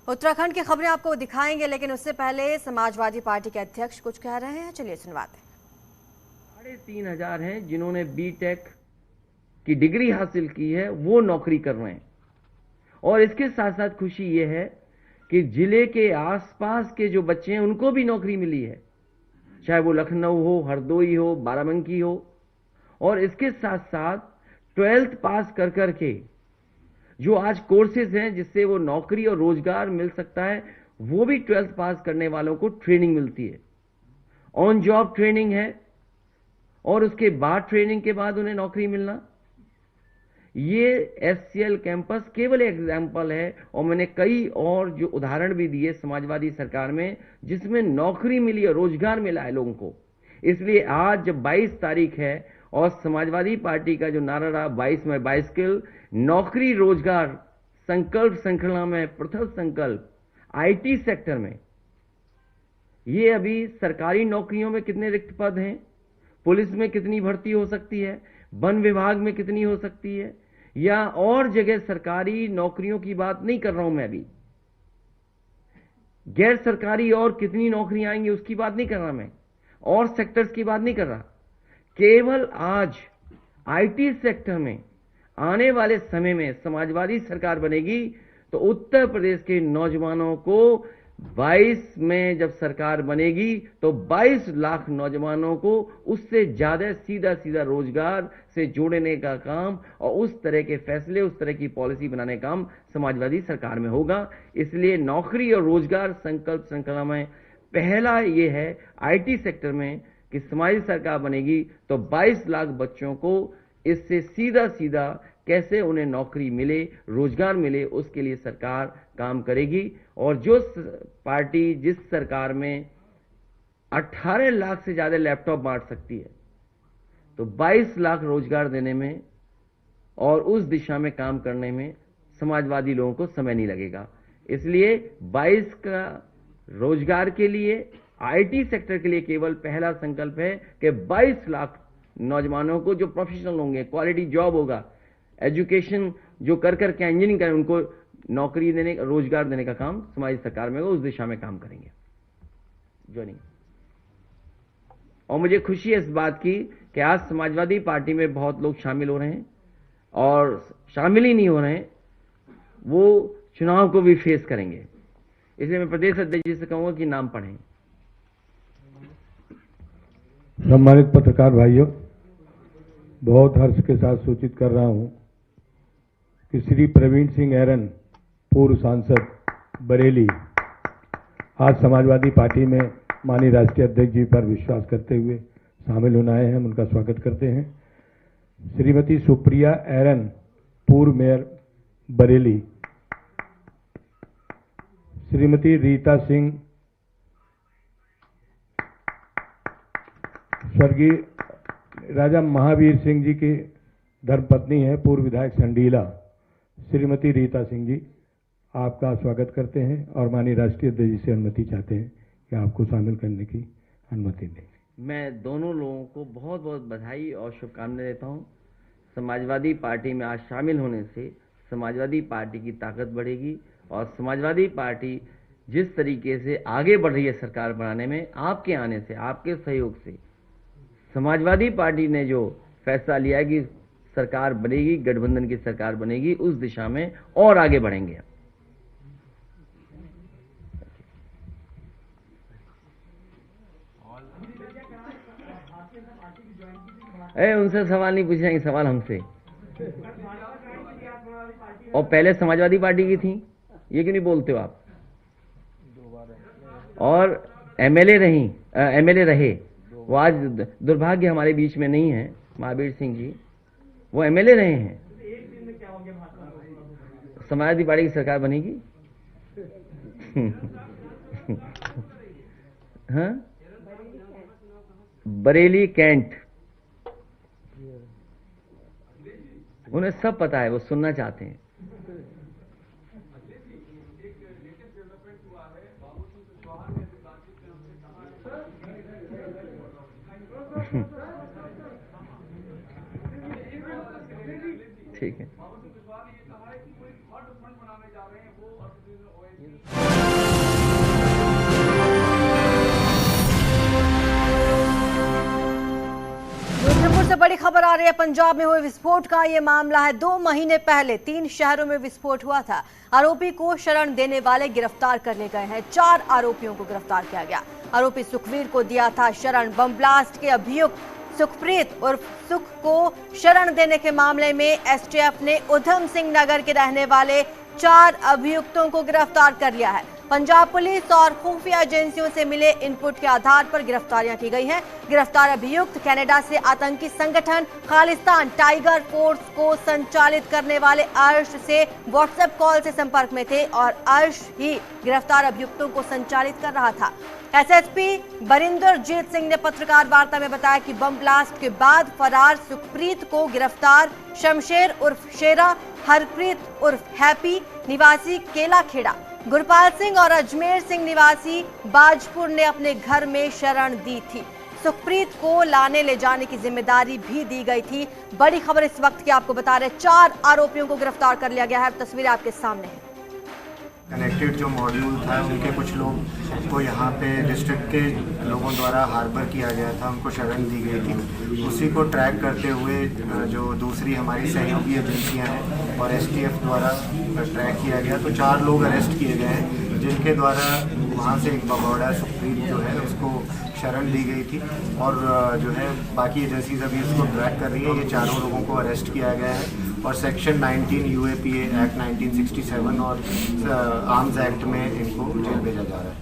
उत्तराखंड की खबरें आपको दिखाएंगे, लेकिन उससे पहले समाजवादी पार्टी के अध्यक्ष कुछ कह रहे हैं। चलिए सुनवाते हैं। 3,500 हैं जिन्होंने बीटेक की डिग्री हासिल की है, वो नौकरी कर रहे हैं। और इसके साथ साथ खुशी ये है कि जिले के आसपास के जो बच्चे हैं उनको भी नौकरी मिली है, चाहे वो लखनऊ हो, हरदोई हो, बाराबंकी हो। और इसके साथ साथ 12th पास कर करके जो आज कोर्सेज हैं जिससे वो नौकरी और रोजगार मिल सकता है, वो भी 12th पास करने वालों को ट्रेनिंग मिलती है, ऑन जॉब ट्रेनिंग है। और उसके बाद ट्रेनिंग के बाद उन्हें नौकरी मिलना, ये एससीएल कैंपस केवल एग्जाम्पल है। और मैंने कई और जो उदाहरण भी दिए समाजवादी सरकार में जिसमें नौकरी मिली और रोजगार मिला है लोगों को। इसलिए आज जब 22 तारीख है और समाजवादी पार्टी का जो नारा रहा 22 में 22 स्किल, नौकरी रोजगार संकल्प श्रृंखला में प्रथम संकल्प आईटी सेक्टर में, ये अभी सरकारी नौकरियों में कितने रिक्त पद हैं, पुलिस में कितनी भर्ती हो सकती है, वन विभाग में कितनी हो सकती है, या और जगह सरकारी नौकरियों की बात नहीं कर रहा हूं मैं अभी, गैर सरकारी और कितनी नौकरियां आएंगी उसकी बात नहीं कर रहा मैं, और सेक्टर्स की बात नहीं कर रहा। केवल आज आईटी सेक्टर में आने वाले समय में समाजवादी सरकार बनेगी तो उत्तर प्रदेश के नौजवानों को 22 में जब सरकार बनेगी तो 22 लाख नौजवानों को उससे ज्यादा सीधा सीधा रोजगार से जोड़ने का काम और उस तरह के फैसले, उस तरह की पॉलिसी बनाने का काम समाजवादी सरकार में होगा। इसलिए नौकरी और रोजगार संकल्प श्रृंखला में पहला ये है आईटी सेक्टर में कि समाजवादी सरकार बनेगी तो 22 लाख बच्चों को इससे सीधा सीधा कैसे उन्हें नौकरी मिले, रोजगार मिले, उसके लिए सरकार काम करेगी। और जो पार्टी जिस सरकार में 18 लाख से ज्यादा लैपटॉप बांट सकती है, तो 22 लाख रोजगार देने में और उस दिशा में काम करने में समाजवादी लोगों को समय नहीं लगेगा। इसलिए 22 का रोजगार के लिए आईटी सेक्टर के लिए केवल पहला संकल्प है कि 22 लाख नौजवानों को जो प्रोफेशनल होंगे, क्वालिटी जॉब होगा, एजुकेशन जो कर करके इंजीनियरिंग करें, उनको नौकरी देने का, रोजगार देने का काम समाज सरकार में उस दिशा में काम करेंगे। ज्वाइनिंग। और मुझे खुशी है इस बात की कि आज समाजवादी पार्टी में बहुत लोग शामिल हो रहे हैं, और शामिल ही नहीं हो रहे हैं वो चुनाव को भी फेस करेंगे। इसलिए मैं प्रदेश अध्यक्ष जी से कहूंगा कि नाम पढ़ें। सम्मानित पत्रकार भाइयों, बहुत हर्ष के साथ सूचित कर रहा हूं कि श्री प्रवीण सिंह ऐरन, पूर्व सांसद बरेली, आज समाजवादी पार्टी में माननीय राष्ट्रीय अध्यक्ष जी पर विश्वास करते हुए शामिल होने आए हैं। हम उनका स्वागत करते हैं। श्रीमती सुप्रिया ऐरन, पूर्व मेयर बरेली, श्रीमती रीता सिंह, स्वर्गीय राजा महावीर सिंह जी की धर्मपत्नी है, पूर्व विधायक संडीला, श्रीमती रीता सिंह जी, आपका स्वागत करते हैं और माननीय राष्ट्रीय अध्यक्ष जी से अनुमति चाहते हैं कि आपको शामिल करने की अनुमति दें। मैं दोनों लोगों को बहुत बहुत बधाई और शुभकामनाएं देता हूं। समाजवादी पार्टी में आज शामिल होने से समाजवादी पार्टी की ताकत बढ़ेगी और समाजवादी पार्टी जिस तरीके से आगे बढ़ रही है सरकार बनाने में, आपके आने से, आपके सहयोग से, समाजवादी पार्टी ने जो फैसला लिया है कि सरकार बनेगी, गठबंधन की सरकार बनेगी, उस दिशा में और आगे बढ़ेंगे। उनसे सवाल नहीं पूछेंगे, सवाल हमसे। और पहले समाजवादी पार्टी की थी, ये क्यों नहीं बोलते हो आप? और एमएलए रहे। वो आज दुर्भाग्य हमारे बीच में नहीं है, महावीर सिंह जी, वो एमएलए रहे हैं। समाजवादी पार्टी की सरकार बनेगी। हाँ, बरेली कैंट, उन्हें सब पता है, वो सुनना चाहते हैं। ठीक है। जोधपुर से बड़ी खबर आ रही है। पंजाब में हुए विस्फोट का ये मामला है। 2 महीने पहले 3 शहरों में विस्फोट हुआ था। आरोपी को शरण देने वाले गिरफ्तार कर लिए गए हैं। 4 आरोपियों को गिरफ्तार किया गया। आरोपी सुखवीर को दिया था शरण। बम ब्लास्ट के अभियुक्त सुखप्रीत उर्फ सुख को शरण देने के मामले में एसटीएफ ने उधम सिंह नगर के रहने वाले 4 अभियुक्तों को गिरफ्तार कर लिया है। पंजाब पुलिस और खुफिया एजेंसियों से मिले इनपुट के आधार पर गिरफ्तारियां की गई हैं। गिरफ्तार अभियुक्त कनाडा से आतंकी संगठन खालिस्तान टाइगर फोर्स को संचालित करने वाले अर्श से व्हाट्सएप कॉल से संपर्क में थे और अर्श ही गिरफ्तार अभियुक्तों को संचालित कर रहा था। एसएसपी बरिंदरजीत सिंह ने पत्रकार वार्ता में बताया कि बम ब्लास्ट के बाद फरार सुखप्रीत को गिरफ्तार शमशेर उर्फ शेरा, हरप्रीत उर्फ हैप्पी निवासी केला खेड़ा, गुरपाल सिंह और अजमेर सिंह निवासी बाजपुर ने अपने घर में शरण दी थी। सुखप्रीत को लाने ले जाने की जिम्मेदारी भी दी गई थी। बड़ी खबर इस वक्त की आपको बता रहे, 4 आरोपियों को गिरफ्तार कर लिया गया है। तस्वीरें आपके सामने हैं। कनेक्टेड जो मॉड्यूल था उनके कुछ लोग को यहाँ पे डिस्ट्रिक्ट के लोगों द्वारा हार्बर किया गया था, उनको शरण दी गई थी। उसी को ट्रैक करते हुए जो दूसरी हमारी सहयोगी एजेंसियाँ हैं और एसटीएफ द्वारा ट्रैक किया गया, तो 4 लोग अरेस्ट किए गए हैं, जिनके द्वारा वहाँ से एक भगौड़ा सुखप्रीत जो है उसको शरण दी गई थी और जो है बाकी एजेंसीज अभी इसको ट्रैक कर रही है। ये 4 लोगों को अरेस्ट किया गया है और सेक्शन 19 यूएपीए एक्ट 1967 और आर्म्स एक्ट में इनको जेल भेजा जा रहा है।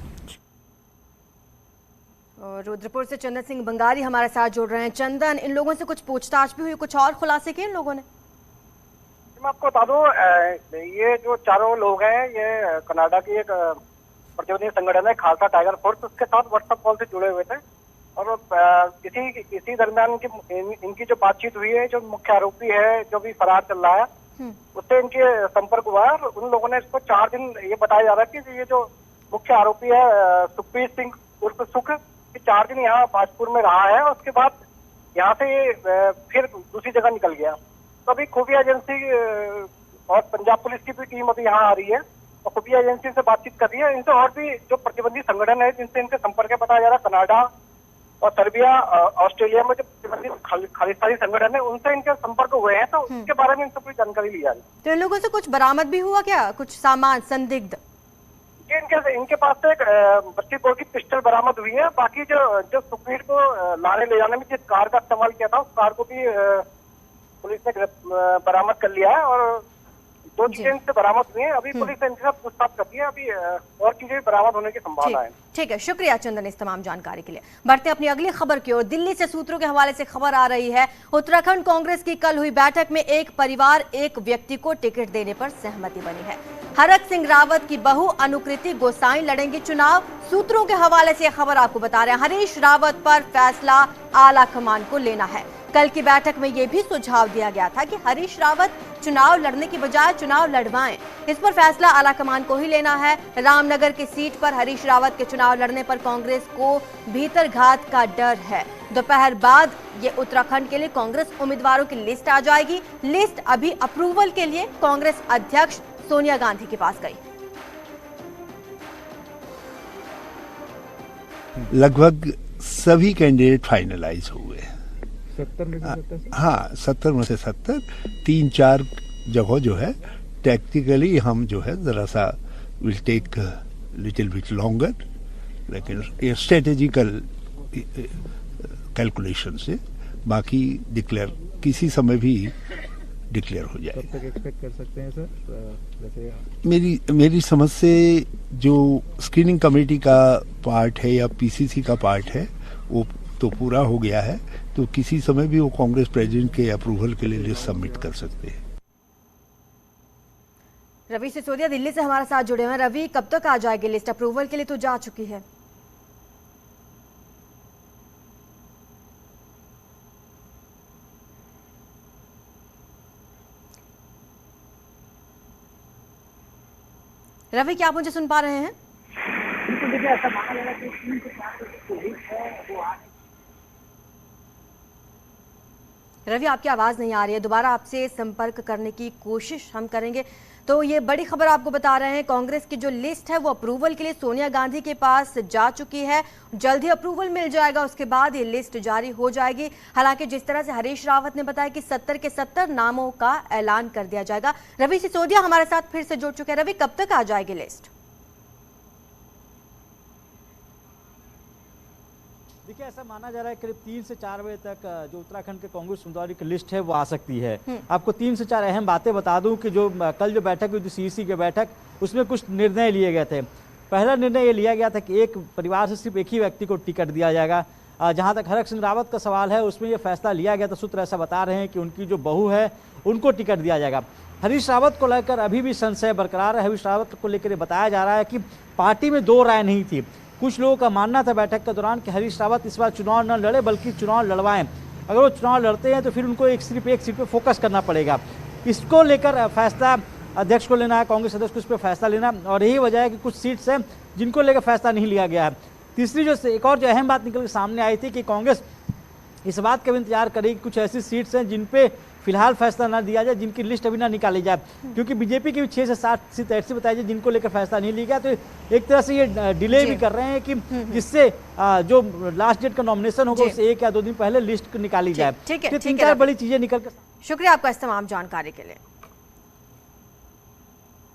और रुद्रपुर से चंदन सिंह बंगारी हमारे साथ जुड़ रहे हैं। चंदन, इन लोगों से कुछ पूछताछ भी हुई, कुछ और खुलासे किए इन लोगों ने? मैं आपको बता दूं, ये जो 4 लोग हैं ये कनाडा की एक प्रतिबंधित संगठन है खालसा टाइगर फोर्स, उसके साथ व्हाट्सएप कॉल से जुड़े हुए थे और इसी दरमियान इनकी जो बातचीत हुई है, जो मुख्य आरोपी है जो भी फरार चल रहा है उससे इनके संपर्क हुआ और उन लोगों ने इसको 4 दिन ये बताया जा रहा है कि ये जो मुख्य आरोपी है सुखप्रीत सिंह उर्फ सुख, 4 दिन यहाँ बाजपुर में रहा है और उसके बाद यहाँ से ये फिर दूसरी जगह निकल गया। तो अभी खुफिया एजेंसी और पंजाब पुलिस की भी टीम अभी यहाँ आ रही है और खुफिया एजेंसी से बातचीत कर रही है। इनसे और भी जो प्रतिबंधित संगठन है जिनसे इनके संपर्क है बताया जा रहा है, कनाडा और सर्बिया ऑस्ट्रेलिया में जो प्रतिबंधित खालिस्तानी संगठन है उनसे इनके संपर्क हुए हैं, तो उसके बारे में इनसे पूरी जानकारी ली जा रही है। तो इन लोगों से कुछ बरामद भी हुआ क्या, कुछ सामान संदिग्ध? इनके पास से एक 32 बोर की पिस्टल बरामद हुई है। बाकी जो सुखवीर को लाने ले जाने में जिस कार का इस्तेमाल किया था उस कार को भी पुलिस ने बरामद कर लिया है और 2 चीजें इनसे बरामद हुई है। अभी पुलिस ने इनसे साथ पूछताछ करती है, अभी और चीजें बरामद होने की संभावना है। ठीक है, शुक्रिया चंदन इस तमाम जानकारी के लिए। बढ़ते अपनी अगली खबर की ओर। दिल्ली से सूत्रों के हवाले से खबर आ रही है, उत्तराखंड कांग्रेस की कल हुई बैठक में एक परिवार एक व्यक्ति को टिकट देने पर सहमति बनी है। हरक सिंह रावत की बहू अनुकृति गोसाई लड़ेंगी चुनाव। सूत्रों के हवाले से यह खबर आपको बता रहे हैं, हरीश रावत पर फैसला आला कमान को लेना है। कल की बैठक में यह भी सुझाव दिया गया था कि हरीश रावत चुनाव लड़ने की बजाय चुनाव लड़वाएं, इस पर फैसला आलाकमान को ही लेना है। रामनगर की सीट पर हरीश रावत के चुनाव लड़ने पर कांग्रेस को भीतरघात का डर है। दोपहर बाद ये उत्तराखंड के लिए कांग्रेस उम्मीदवारों की लिस्ट आ जाएगी। लिस्ट अभी अप्रूवल के लिए कांग्रेस अध्यक्ष सोनिया गांधी के पास गई। लगभग सभी कैंडिडेट फाइनलाइज हुए। 70 में से 70, 3-4 जगह जो है टैक्टिकली हम जो है जरा सा will take little bit longer, लेकिन ये स्ट्रेटेजिकल कैलकुलेशन से बाकी डिक्लेयर किसी समय भी डिक्लेयर हो जाए। कब तक एक्सपेक्ट कर सकते हैं सर? वैसे मेरी समझ से जो स्क्रीनिंग कमेटी का पार्ट है या पीसीसी का पार्ट है वो तो पूरा हो गया है, तो किसी समय भी वो कांग्रेस प्रेसिडेंट के अप्रूवल के लिए लिस्ट सबमिट कर सकते हैं। रवि सिसोदिया दिल्ली से हमारे साथ जुड़े हैं। रवि, कब तक आ जाएगी लिस्ट? अप्रूवल के लिए तो जा चुकी है। रवि, क्या आप मुझे सुन पा रहे हैं? रवि, आपकी आवाज नहीं आ रही है, दोबारा आपसे संपर्क करने की कोशिश हम करेंगे। तो ये बड़ी खबर आपको बता रहे हैं, कांग्रेस की जो लिस्ट है वो अप्रूवल के लिए सोनिया गांधी के पास जा चुकी है। जल्द ही अप्रूवल मिल जाएगा, उसके बाद ये लिस्ट जारी हो जाएगी। हालांकि जिस तरह से हरीश रावत ने बताया कि 70 के 70 नामों का ऐलान कर दिया जाएगा। रवि सिसोदिया हमारे साथ फिर से जुड़ चुके हैं। रवि, कब तक आ जाएगी लिस्ट? देखिए, ऐसा माना जा रहा है करीब 3 से 4 बजे तक जो उत्तराखंड के कांग्रेस उम्मीदवारों की लिस्ट है वो आ सकती है। आपको 3 से 4 अहम बातें बता दूं कि जो कल जो बैठक हुई थी सीईसी की बैठक, उसमें कुछ निर्णय लिए गए थे। पहला निर्णय ये लिया गया था कि एक परिवार से सिर्फ एक ही व्यक्ति को टिकट दिया जाएगा। जहां तक हरक सिंह रावत का सवाल है, उसमें यह फैसला लिया गया था। सूत्र ऐसा बता रहे हैं कि उनकी जो बहू है उनको टिकट दिया जाएगा। हरीश रावत को लेकर अभी भी संशय बरकरार है। हरीश रावत को लेकर बताया जा रहा है कि पार्टी में 2 राय नहीं थी। कुछ लोगों का मानना था बैठक के दौरान कि हरीश रावत इस बार चुनाव न लड़े बल्कि चुनाव लड़वाएं। अगर वो चुनाव लड़ते हैं तो फिर उनको सिर्फ एक सीट पे फोकस करना पड़ेगा। इसको लेकर फैसला अध्यक्ष को लेना है, कांग्रेस अध्यक्ष को इस पर फैसला लेना, और यही वजह है कि कुछ सीट्स हैं जिनको लेकर फैसला नहीं लिया गया है। तीसरी जो एक और जो अहम बात निकल के सामने आई थी कि कांग्रेस इस बात का भी इंतजार करेगी कुछ ऐसी सीट्स हैं जिन पे फिलहाल फैसला ना दिया जाए, जिनकी लिस्ट अभी ना निकाली जाए, क्योंकि बीजेपी की भी 6 से 7 सीट ऐसी बताई जाए जिनको लेकर फैसला नहीं लिया गया। तो एक तरह से ये डिले भी कर रहे हैं कि जिससे जो लास्ट डेट का नॉमिनेशन होगा उससे 1 या 2 दिन पहले लिस्ट निकाली जाए। ठीक है, 3-4 बड़ी चीजें निकल कर। शुक्रिया आपका इस तमाम जानकारी के लिए।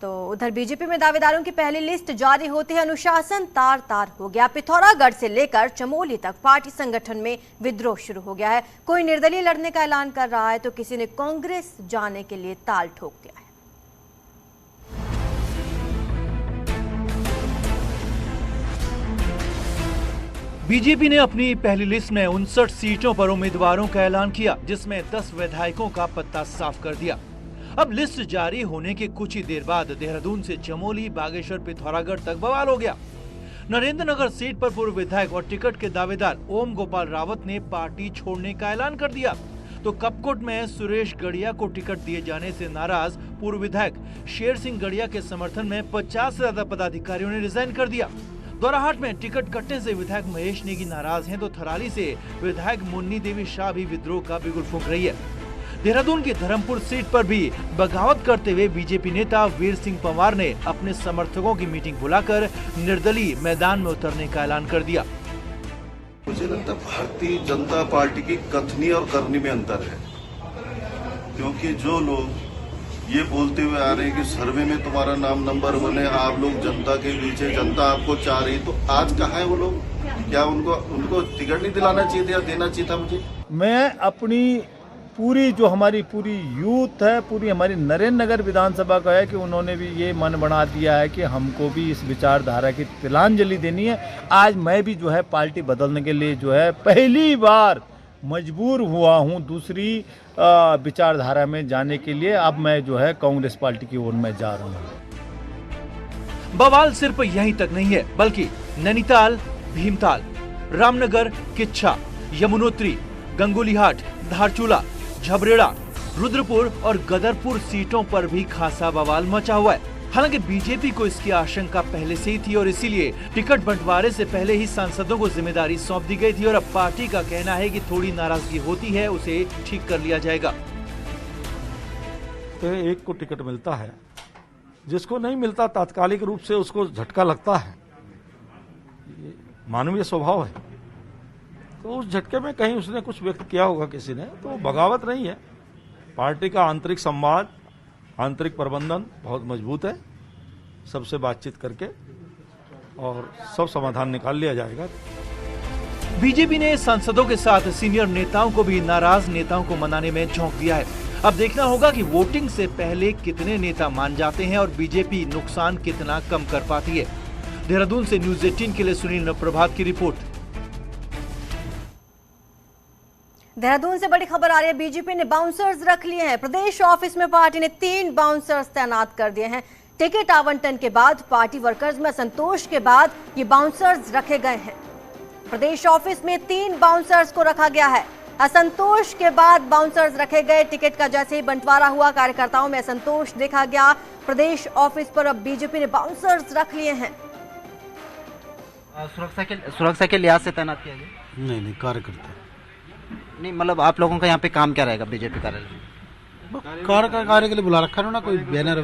तो उधर बीजेपी में दावेदारों की पहली लिस्ट जारी होते ही अनुशासन तार तार हो गया। पिथौरागढ़ से लेकर चमोली तक पार्टी संगठन में विद्रोह शुरू हो गया है। कोई निर्दलीय लड़ने का ऐलान कर रहा है तो किसी ने कांग्रेस जाने के लिए ताल ठोक दिया है। बीजेपी ने अपनी पहली लिस्ट में 59 सीटों पर उम्मीदवारों का ऐलान किया, जिसमें 10 विधायकों का पत्ता साफ कर दिया। अब लिस्ट जारी होने के कुछ ही देर बाद देहरादून से चमोली, बागेश्वर, पिथौरागढ़ तक बवाल हो गया। नरेंद्र नगर सीट पर पूर्व विधायक और टिकट के दावेदार ओम गोपाल रावत ने पार्टी छोड़ने का ऐलान कर दिया। तो कपकोट में सुरेश गड़िया को टिकट दिए जाने से नाराज पूर्व विधायक शेर सिंह गड़िया के समर्थन में 50 से ज्यादा पदाधिकारियों ने रिजाइन कर दिया। दोराहाट में टिकट कटने से विधायक महेश नेगी नाराज हैं, तो थराली से विधायक मुन्नी देवी शाह भी विद्रोह का बिगुल फूंक रही है। देहरादून की धर्मपुर सीट पर भी बगावत करते हुए बीजेपी नेता वीर सिंह पंवार ने अपने समर्थकों की मीटिंग बुलाकर निर्दलीय मैदान में उतरने का ऐलान कर दिया। मुझे लगता है भारतीय जनता पार्टी की कथनी और करनी में अंतर है, क्योंकि जो लोग ये बोलते हुए आ रहे हैं कि सर्वे में तुम्हारा नाम नंबर 1 है, आप लोग जनता के बीच है, जनता आपको चाह रही, तो आज कहाँ है वो लोग? क्या उनको टिकट नहीं दिलाना चाहिए था या देना चाहिए था मुझे? मैं अपनी पूरी जो हमारी पूरी यूथ है, पूरी हमारी नरेंद्र नगर विधानसभा का है कि उन्होंने भी ये मन बना दिया है कि हमको भी इस विचारधारा की तिलांजलि देनी है। आज मैं भी जो है पार्टी बदलने के लिए जो है पहली बार मजबूर हुआ हूँ दूसरी विचारधारा में जाने के लिए। अब मैं जो है कांग्रेस पार्टी की ओर में जा रहा हूँ। बवाल सिर्फ यहीं तक नहीं है, बल्कि नैनीताल, भीमताल, रामनगर, किच्छा, यमुनोत्री, गंगोलीहाट, धारचूला, झबरेड़ा, रुद्रपुर और गदरपुर सीटों पर भी खासा बवाल मचा हुआ है। हालांकि बीजेपी को इसकी आशंका पहले से ही थी और इसीलिए टिकट बंटवारे से पहले ही सांसदों को जिम्मेदारी सौंप दी गई थी और अब पार्टी का कहना है कि थोड़ी नाराजगी होती है, उसे ठीक कर लिया जाएगा। तो एक को टिकट मिलता है, जिसको नहीं मिलता तात्कालिक रूप से उसको झटका लगता है, मानवीय स्वभाव है। तो उस झटके में कहीं उसने कुछ व्यक्त किया होगा किसी ने, तो बगावत नहीं है। पार्टी का आंतरिक संवाद, आंतरिक प्रबंधन बहुत मजबूत है। सबसे बातचीत करके और सब समाधान निकाल लिया जाएगा। बीजेपी ने सांसदों के साथ सीनियर नेताओं को भी नाराज नेताओं को मनाने में झोंक दिया है। अब देखना होगा कि वोटिंग से पहले कितने नेता मान जाते हैं और बीजेपी नुकसान कितना कम कर पाती है। देहरादून से न्यूज 18 के लिए सुनील प्रभात की रिपोर्ट। देहरादून से बड़ी खबर आ रही है, बीजेपी ने बाउंसर्स रख लिए हैं। प्रदेश ऑफिस में पार्टी ने 3 बाउंसर्स तैनात कर दिए हैं। टिकट आवंटन के बाद पार्टी वर्कर्स में असंतोष के बाद ये बाउंसर्स रखे गए हैं। प्रदेश ऑफिस में 3 बाउंसर्स को रखा गया है। असंतोष के बाद बाउंसर्स रखे गए। टिकट का जैसे ही बंटवारा हुआ, कार्यकर्ताओं में असंतोष देखा गया। प्रदेश ऑफिस पर अब बीजेपी ने बाउंसर्स रख लिए हैं। सुरक्षा के लिहाज से तैनात किया गया? नहीं, कार्यकर्ता नहीं, मतलब आप लोगों का यहाँ पे काम क्या रहेगा बीजेपी कार्यालय में? कार्य के लिए बुला रखा है ना, कोई बैनर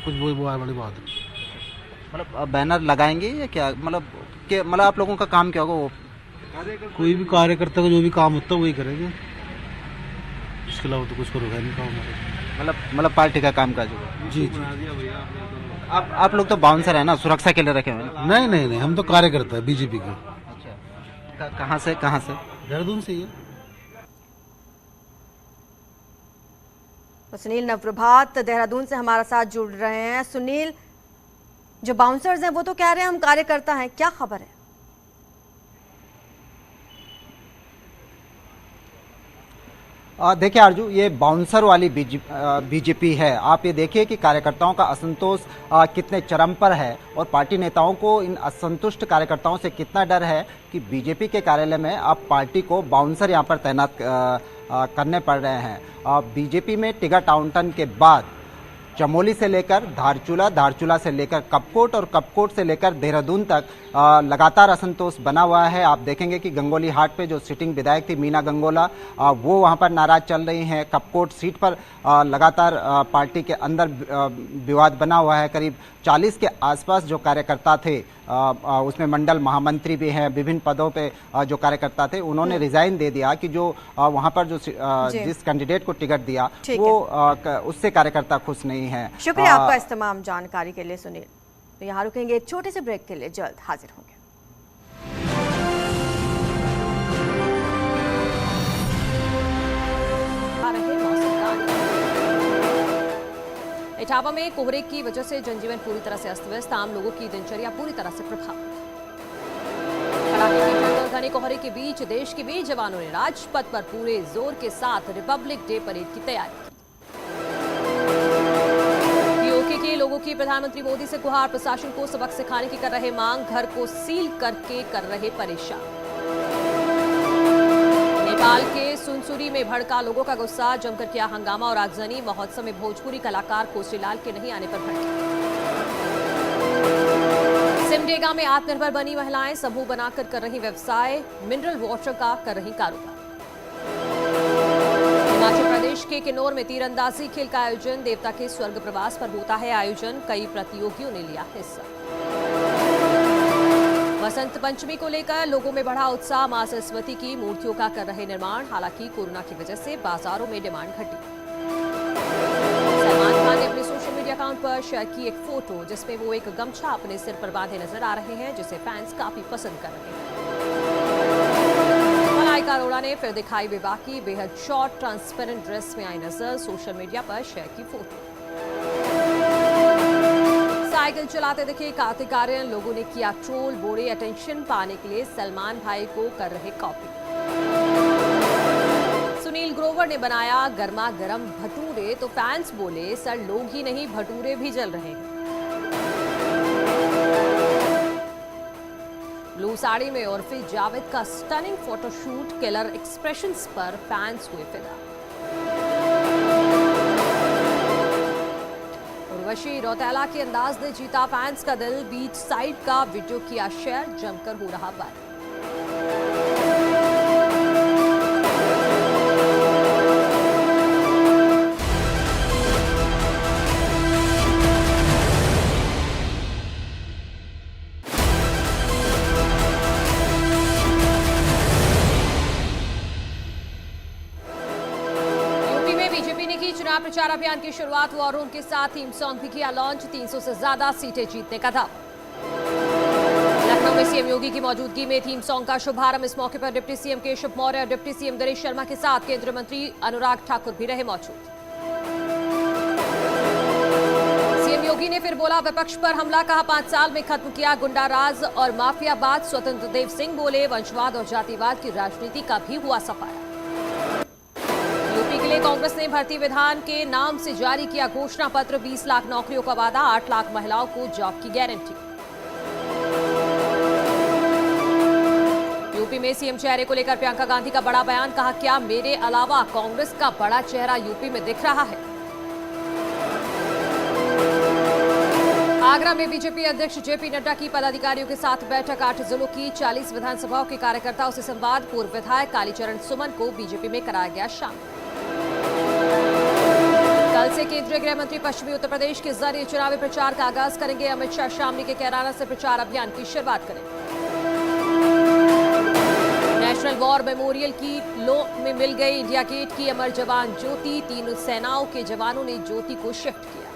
कुछ वो बड़ी बात है। मतलब बैनर लगाएंगे या क्या, मतलब आप लोगों का काम क्या होगा? वो कोई भी कार्यकर्ता को जो भी काम होता है वही करेंगे, इसके अलावा तो कुछ करो है नहीं काम। मतलब पार्टी का काम काज होगा। जी। आप लोग तो बाउंसर है ना, सुरक्षा के लिए रखे हुए? नहीं, हम तो कार्यकर्ता है बीजेपी के। अच्छा, कहाँ से? देहरादून से ही है। तो सुनील नवप्रभात देहरादून से हमारा साथ जुड़ रहे हैं। सुनील, जो बाउंसर्स हैं वो तो कह रहे हैं हम कार्यकर्ता हैं, क्या खबर है? देखिए आरजू, ये बाउंसर वाली बीजेपी है। आप ये देखिए कि कार्यकर्ताओं का असंतोष कितने चरम पर है और पार्टी नेताओं को इन असंतुष्ट कार्यकर्ताओं से कितना डर है कि बीजेपी के कार्यालय में अब पार्टी को बाउंसर यहां पर तैनात करने पड़ रहे हैं। बीजेपी में टिकट आवंटन के बाद चमोली से लेकर धारचूला से लेकर कपकोट और कपकोट से लेकर देहरादून तक लगातार असंतोष बना हुआ है। आप देखेंगे कि गंगोली हाट पे जो सिटिंग विधायक थी मीना गंगोला, वो वहां पर नाराज चल रही हैं। कपकोट सीट पर लगातार पार्टी के अंदर विवाद बना हुआ है। करीब 40 के आसपास जो कार्यकर्ता थे, उसमें मंडल महामंत्री भी हैं, विभिन्न पदों पे जो कार्यकर्ता थे, उन्होंने रिजाइन दे दिया कि जो वहां पर जो जिस कैंडिडेट को टिकट दिया वो उससे कार्यकर्ता खुश नहीं है। शुक्रिया आपका इस तमाम जानकारी के लिए सुनील। तो यहाँ रुकेंगे एक छोटे से ब्रेक के लिए, जल्द हाजिर होंगे। इटावा में कोहरे की वजह से जनजीवन पूरी तरह से अस्त व्यस्त, आम लोगों की दिनचर्या पूरी तरह से प्रभावित। कड़ाके की ठंड और घने कोहरे के बीच देश के वीर जवानों ने राजपथ पर पूरे जोर के साथ रिपब्लिक डे परेड की तैयारी की। पीओके के लोगों की प्रधानमंत्री मोदी से गुहार, प्रशासन को सबक सिखाने की कर रहे मांग, घर को सील करके कर रहे परेशान। नेपाल के सुनसुरी में भड़का लोगों का गुस्सा, जमकर किया हंगामा और आगजनी। महोत्सव में भोजपुरी कलाकार कोसीलाल के नहीं आने पर भड़के। सिमडेगा में आत्मनिर्भर बनी महिलाएं, समूह बनाकर कर रही व्यवसाय, मिनरल वाटर का कर रही कारोबार। हिमाचल प्रदेश के किन्नौर में तीरंदाजी खेल का आयोजन, देवता के स्वर्ग प्रवास पर होता है आयोजन, कई प्रतियोगियों ने लिया हिस्सा। बसंत पंचमी को लेकर लोगों में बढ़ा उत्साह, मां सरस्वती की मूर्तियों का कर रहे निर्माण, हालांकि कोरोना की वजह से बाजारों में डिमांड घटी। सलमान खान ने अपने सोशल मीडिया अकाउंट पर शेयर की एक फोटो, जिसमें वो एक गमछा अपने सिर पर बांधे नजर आ रहे हैं, जिसे फैंस काफी पसंद कर रहे हैं। मलाइका अरोड़ा ने फिर दिखाई बेबाकी, बेहद शॉर्ट ट्रांसपेरेंट ड्रेस में आई नजर, सोशल मीडिया पर शेयर की फोटो। साइकिल चलाते दिखे कार्तिक आर्यन, लोगों ने किया ट्रोल, बोले अटेंशन पाने के लिए सलमान भाई को कर रहे कॉपी। सुनील ग्रोवर ने बनाया गर्मा गर्म भटूरे, तो फैंस बोले सर लोग ही नहीं भटूरे भी जल रहे हैं। ब्लू साड़ी में उर्फी जावेद का स्टनिंग फोटोशूट, किलर एक्सप्रेशंस पर फैंस हुए फिदा। उर्वशी रौतेला के अंदाज ने जीता फैंस का दिल, बीच साइड का वीडियो किया शेयर, जमकर हो रहा वायरल। चुनाव प्रचार अभियान की शुरुआत हुआ और उनके साथ थीम सॉन्ग भी किया लॉन्च, 300 से ज्यादा सीटें जीतने का दावा। लखनऊ में सीएम योगी की मौजूदगी में थीम सॉन्ग का शुभारंभ। इस मौके पर डिप्टी सीएम केशव मौर्य और डिप्टी सीएम दिनेश शर्मा के साथ केंद्रीय मंत्री अनुराग ठाकुर भी रहे मौजूद। सीएम योगी ने फिर बोला विपक्ष पर हमला, कहा 5 साल में खत्म किया गुंडा राज और माफियाबाद। स्वतंत्र देव सिंह बोले वंशवाद और जातिवाद की राजनीति का भी हुआ सफाया। यूपी के लिए कांग्रेस ने भर्ती विधान के नाम से जारी किया घोषणा पत्र, 20 लाख नौकरियों का वादा, 8 लाख महिलाओं को जॉब की गारंटी। यूपी में सीएम चेहरे को लेकर प्रियंका गांधी का बड़ा बयान, कहा क्या मेरे अलावा कांग्रेस का बड़ा चेहरा यूपी में दिख रहा है। आगरा में बीजेपी अध्यक्ष जेपी नड्डा की पदाधिकारियों के साथ बैठक, 8 जिलों की 40 विधानसभाओं के कार्यकर्ताओं से संवाद। पूर्व विधायक कालीचरण सुमन को बीजेपी में कराया गया शामिल। केंद्रीय गृह मंत्री पश्चिमी उत्तर प्रदेश के जरिए चुनावी प्रचार का आगाज करेंगे। अमित शाह शामली के कैराना से प्रचार अभियान की शुरुआत करेंगे। नेशनल वॉर मेमोरियल की लो में मिल गई इंडिया गेट की अमर जवान ज्योति। तीनों सेनाओं के जवानों ने ज्योति को शिफ्ट किया।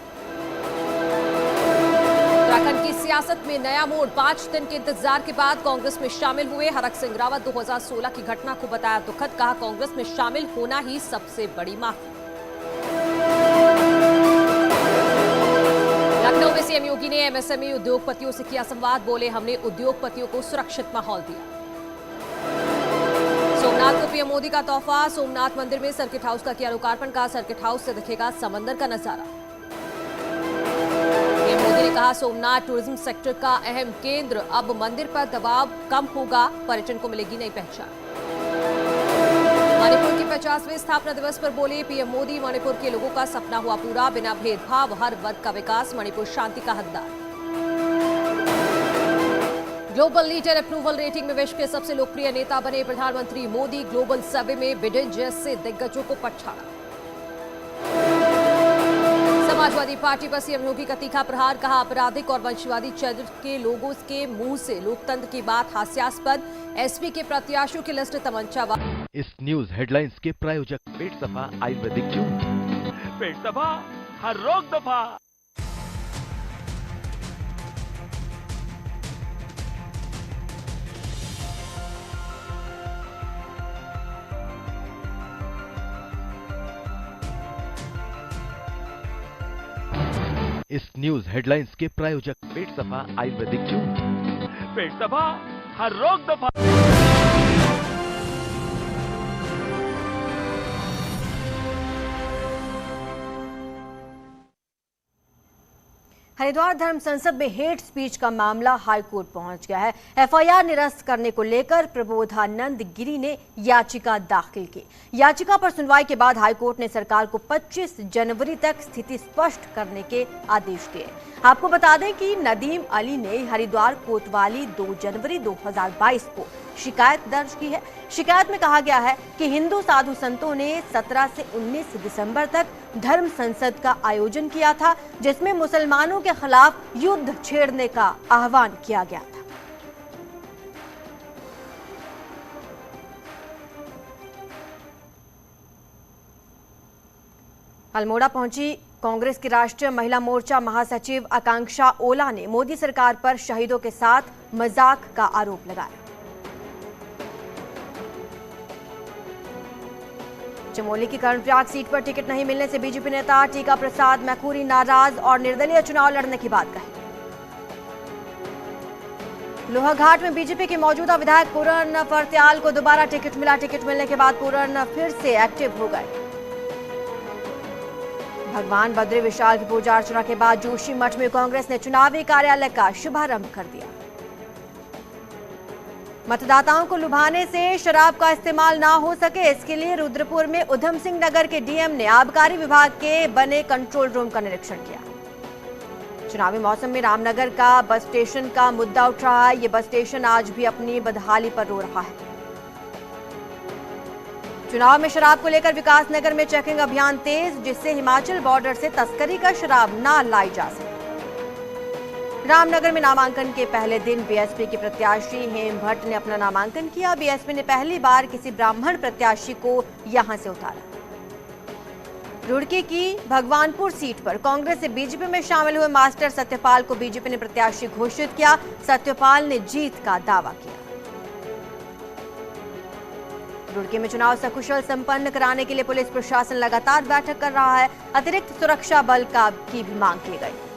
उत्तराखंड की सियासत में नया मोड़। 5 दिन के इंतजार के बाद कांग्रेस में शामिल हुए हरक सिंह रावत। 2016 की घटना को बताया दुखद। कहा कांग्रेस में शामिल होना ही सबसे बड़ी माफी। लखनऊ में सीएम योगी ने एमएसएमई उद्योगपतियों से किया संवाद। बोले हमने उद्योगपतियों को सुरक्षित माहौल दिया। सोमनाथ को पीएम मोदी का तोहफा। सोमनाथ मंदिर में सर्किट हाउस का किया लोकार्पण। कहा सर्किट हाउस से दिखेगा समंदर का नजारा। पीएम मोदी ने कहा सोमनाथ टूरिज्म सेक्टर का अहम केंद्र। अब मंदिर पर दबाव कम होगा। पर्यटन को मिलेगी नई पहचान। मणिपुर के 50वें स्थापना दिवस पर बोले पीएम मोदी मणिपुर के लोगों का सपना हुआ पूरा। बिना भेदभाव हर वर्ग का विकास। मणिपुर शांति का हकदार। ग्लोबल लीडर अप्रूवल रेटिंग में विश्व के सबसे लोकप्रिय नेता बने प्रधानमंत्री मोदी। ग्लोबल सर्वे में बिडेन जैसे दिग्गजों को पछाड़ा। समाजवादी पार्टी पर सीएम योगी का तीखा प्रहार। कहा आपराधिक और वंशवादी चरित्र के लोगों के मुंह से लोकतंत्र की बात हास्यास्पद। एसपी के प्रत्याशियों की लिस्ट तमंचावार। इस न्यूज हेडलाइंस के प्रायोजक पेट सफा आयुर्वेदिक जूस। पेट सफा हर रोग दफा। इस न्यूज हेडलाइंस के प्रायोजक पेट सफा आयुर्वेदिक जूस। पेट सफा हर रोग दफा। हरिद्वार धर्म संसद में हेट स्पीच का मामला हाईकोर्ट पहुंच गया है। एफआईआर निरस्त करने को लेकर प्रबोधानंद गिरी ने याचिका दाखिल की। याचिका पर सुनवाई के बाद हाईकोर्ट ने सरकार को 25 जनवरी तक स्थिति स्पष्ट करने के आदेश दिए। आपको बता दें कि नदीम अली ने हरिद्वार कोतवाली 2 जनवरी 2022 को शिकायत दर्ज की है। शिकायत में कहा गया है कि हिंदू साधु संतों ने 17 से 19 दिसंबर तक धर्म संसद का आयोजन किया था, जिसमें मुसलमानों के खिलाफ युद्ध छेड़ने का आह्वान किया गया था। अल्मोड़ा पहुंची कांग्रेस की राष्ट्रीय महिला मोर्चा महासचिव आकांक्षा ओला ने मोदी सरकार पर शहीदों के साथ मजाक का आरोप लगाया। चमोली की कर्णप्रयाग सीट पर टिकट नहीं मिलने से बीजेपी नेता टीका प्रसाद मैखुरी नाराज और निर्दलीय चुनाव लड़ने की बात कही। लोहाघाट में बीजेपी के मौजूदा विधायक पूरन फरत्याल को दोबारा टिकट मिला। टिकट मिलने के बाद पूरन फिर से एक्टिव हो गए। भगवान बद्री विशाल की पूजा अर्चना के बाद जोशी मठ में कांग्रेस ने चुनावी कार्यालय का शुभारंभ कर दिया। मतदाताओं को लुभाने से शराब का इस्तेमाल ना हो सके, इसके लिए रुद्रपुर में उधम सिंह नगर के डीएम ने आबकारी विभाग के बने कंट्रोल रूम का निरीक्षण किया। चुनावी मौसम में रामनगर का बस स्टेशन का मुद्दा उठ रहा है। ये बस स्टेशन आज भी अपनी बदहाली पर रो रहा है। चुनाव में शराब को लेकर विकास नगर में चेकिंग अभियान तेज, जिससे हिमाचल बॉर्डर से तस्करी का शराब ना लाई जा सके। रामनगर में नामांकन के पहले दिन बीएसपी के प्रत्याशी हेम भट्ट ने अपना नामांकन किया। बीएसपी ने पहली बार किसी ब्राह्मण प्रत्याशी को यहां से उतारा। रुड़की की भगवानपुर सीट पर कांग्रेस से बीजेपी में शामिल हुए मास्टर सत्यपाल को बीजेपी ने प्रत्याशी घोषित किया। सत्यपाल ने जीत का दावा किया। रुड़की में चुनाव सकुशल संपन्न कराने के लिए पुलिस प्रशासन लगातार बैठक कर रहा है। अतिरिक्त सुरक्षा बल का की भी मांग की गई।